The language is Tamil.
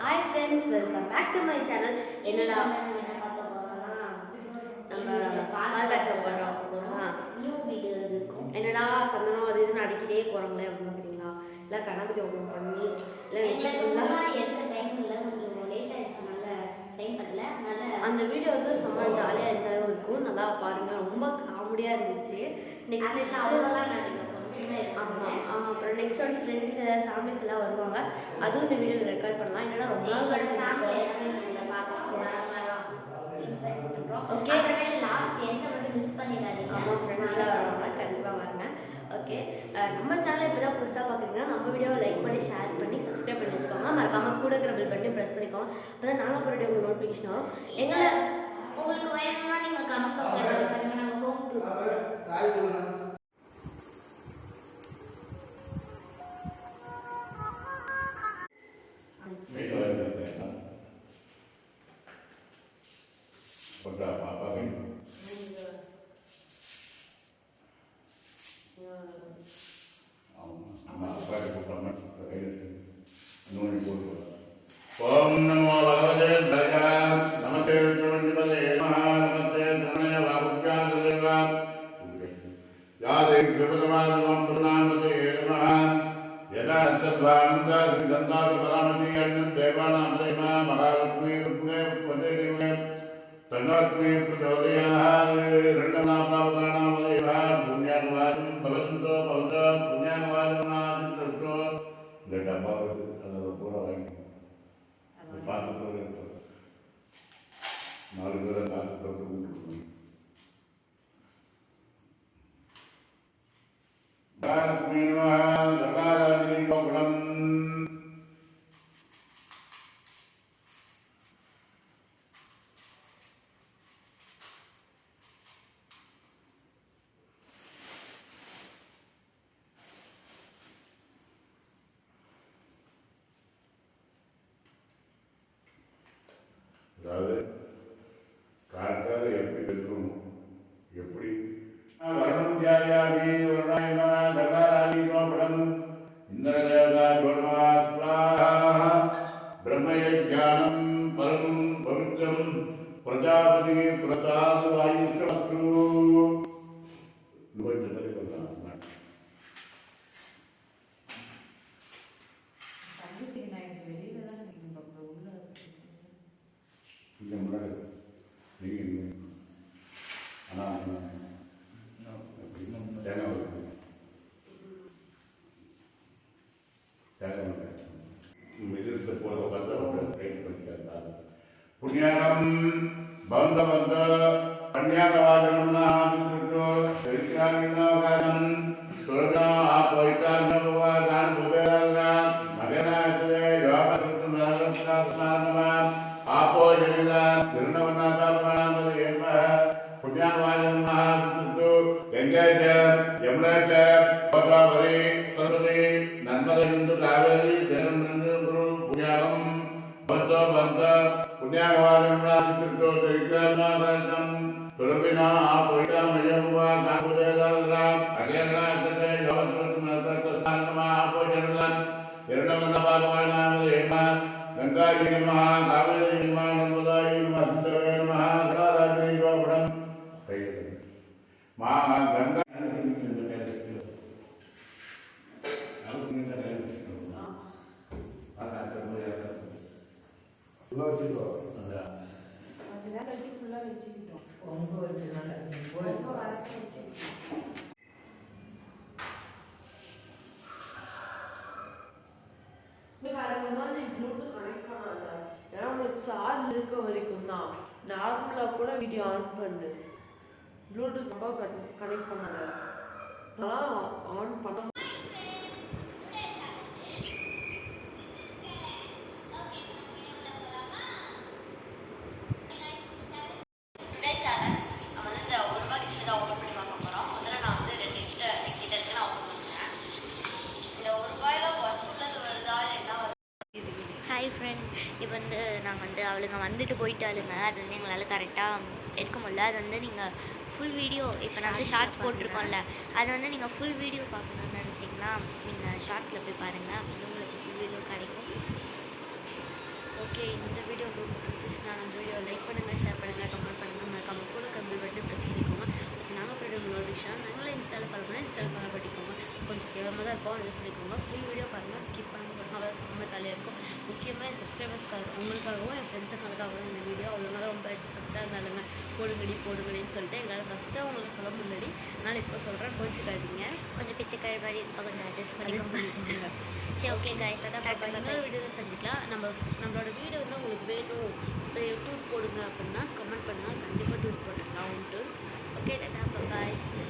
Hi friends, welcome back to my channel. என்னடா நம்ம என்ன பார்க்க போறோம்னா நம்ம பால்காட்சி போகிறோம். நியூ வீடியோ இருக்கும். என்னடா சந்தனம் அது இதுன்னு அடிக்கிட்டே போகிறோங்களே அப்படின்னு பார்க்குறீங்களா? இல்லை கணபதி ஓப்பன் பண்ணி இல்லை முன்னாடி எடுக்க டைம் இல்லை, கொஞ்சம் லேட் ஆயிடுச்சு. நல்ல டைம் பத்தல. அதனால அந்த வீடியோ வந்து செம்ம ஜாலியாக என்ஜாயும் இருக்கும். நல்லா பாருங்கள், ரொம்ப காமெடியாக இருந்துச்சு. நெக்ஸ்ட் அவ்வளோலாம் நடிக்கல, கொஞ்சம் தான் ஆமாம். அப்புறம் நெக்ஸ்ட் வந்து ஃப்ரெண்ட்ஸு ஃபேமிலிஸ் எல்லாம் வருவாங்க. அதுவும் இந்த வீடியோவில் ரெக்கார்ட் பண்ணலாம். என்னடா ரொம்ப நாள் கழிச்சு ஃபேமிலி எல்லாமே நீங்கள் பார்க்கலாம். ஓகே, அப்புறமேட்டு லாஸ்ட் எந்த மட்டும் மிஸ் பண்ணிடாதீங்க. ஆமாம், ஃப்ரெண்ட்ஸ்லாம் வருவாங்க, கண்டிப்பாக வரேன். ஓகே, நம்ம சேனலை இப்போ தான் புதுசாக பார்க்குறீங்கன்னா நம்ம வீடியோவை லைக் பண்ணி ஷேர் பண்ணி சப்ஸ்கிரைப் பண்ணி வச்சுக்கோங்க. மறக்காமல் கூட இருக்கிற பெல் பட்டனை ப்ரெஸ் பண்ணிக்கோங்க. அப்போ தான் நாங்கள் போகிற வீடியோ உங்களுக்கு நோட்டிஃபிகேஷன் வரும். எங்களை உங்களுக்கு வேணும்னா நீங்கள் கமெண்ட் பாக்ஸில் கமெண்ட் பண்ணுங்கள். நாங்கள் ஹோம் டூர் ओम नमो भगवते भगवान नमस्ते विष्णुपदे नमः नमस्ते धनय वागुप्यादेवा या देवी विपदमानमं प्रणामते नमः यदा सद्भानंदा सिद्धांत परामति अण्णं देवानां देवा महालक्ष्मी रुक्मे पदे देवे तन्नात्मे प्रचोदयात् रण्डनापावनानां देवा पुण्यानवान् भवन्तो भवता पुण्यानवान् कृतो जटापावति अनर पूरा वाक्य பார்த்து நாலு பேரை காசு போட்டு கொடுக்கணும். அதாவது காலத்தால் எப்படி இருக்கணும், எப்படி வர்ணம் தியாயாமி வருணாயமா சகாராமி கோபடம் இந்திரதேவதா கோர்மாஸ்வாஹா பிரம்மயஜானம் பரம் பவித்ரம் பிரஜாபதி பிரசாத் ஆயுஷ்மஸ்து நோய்ச்சதை பண்ணலாம். இங்கே முன்னாடி நீங்கள் ஆனால் தேங்காய் எதிர்த்து போகிற பார்த்து அவங்க ரைட் பண்ணிக்கிறாங்க. புண்ணியாகம் பந்த பந்த பண்யாகவாதனம் தெரிவிக்காவின் சுரகா போயிட்டாங்க பகவான் புகழ மகனாசிலே யோக சுத்தம் आपो जनिला निर्णवनाकालमानामद एव पुण्यावाजनमः सुतु गंगा च यमुना च गोदावरी सरस्वती नर्मदा सिंधु कावेरी जलमृदु गुरु पुण्यागम बंतो बंत पुण्यावाजनमः सुतु तैकानादं सुरभिना आपोइता मयमुवा साकुदेदाला अगेरना तते योगसुतमतस्नानमः आपो जनिला निर्णवनाकालमानामद एव गंगाजी नमः कावेरी नमः नर्मदाय नमः सिंधवे नमः सदारात्रि गोपणं मा गंगा சார்ஜ் இருக்க வரைக்கும் தான் நார்மலாக கூட வீடியோ ஆன் பண்ணு. ப்ளூடூத் ரொம்ப கனெக்ட் பண்ணாத, நான் ஆன் பண்ண ஹாய் ஃப்ரெண்ட்ஸ், இப்போ நாங்கள் அவளுங்க வந்துட்டு போயிட்டாளுங்க. அது எங்களால் கரெக்டாக எடுக்க முடியல. அது நீங்கள் ஃபுல் வீடியோ இப்போ நான் ஷார்ட்ஸ் போட்டிருக்கோம்ல, அது நீங்கள் ஃபுல் வீடியோ பார்க்கணுன்னு நினச்சிங்கன்னா நீங்கள் ஷார்ட்ஸில் போய் பாருங்கள். அப்போ உங்களுக்கு ஃபுல் வீடியோ கிடைக்கும். ஓகே, இந்த வீடியோ உங்களுக்கு பிடிச்சிச்சுன்னா நம்ம வீடியோ லைக் பண்ணுங்கள், ஷேர் பண்ணுங்கள், கமெண்ட் பண்ணுங்கள், மறக்காம கூட கம்பி பட்டு ப்ரெஸ் பண்ணிக்கோங்க. நாங்கள் போய்ட்டு உங்களோட விஷயம் நாங்களே இன்ஸ்டாவில் ஃபாலோ பண்ணால் இன்ஸ்டாவில் ஃபாலோ பண்ணிக்கோங்க. கொஞ்சம் கேவலமாக தான் இருக்கும், அட்ஜஸ்ட் பண்ணிக்கோங்க. ஃபுல் வீடியோ பாருங்கள், ஸ்கிப் பண்ணாமல் பாருங்கள், அவ்வளோ செம்ம ஜாலியாக இருக்கும். முக்கியமாக என் சப்ஸ்கிரைபர்ஸ்க்காக உங்களுக்காகவும் என் ஃப்ரெண்ட்ஸுக்காகவும் இந்த வீடியோ அவ்வளோங்க ரொம்ப எக்ஸ்பெக்டாக இருந்தாலுங்க. போடுங்கடின்னு சொல்லிட்டு எங்களால் ஃபஸ்ட்டு அவங்களுக்கு சொல்ல முன்னாடி அதனால் இப்போ சொல்கிறேன், கோச்சிக்காதீங்க. கொஞ்சம் பிச்சைக்காய் மாதிரி இருக்கும், கொஞ்சம் அட்ஜஸ்ட் அட்ஜஸ்ட் பண்ணிக்கோங்க. பண்ணிக்கோங்க. சரி, ஓகே கைஸ், இன்னொரு வீடியோவில் சந்திக்கலாம். நம்மளோட வீடியோ வந்து உங்களுக்கு வேணும், இப்போ டூர் போடுங்க அப்படின்னா கமெண்ட் பண்ணுங்கள், கண்டிப்பாக டூர் போட்டுக்கலாம், டூர். ஓகே, டாடா, பாய்.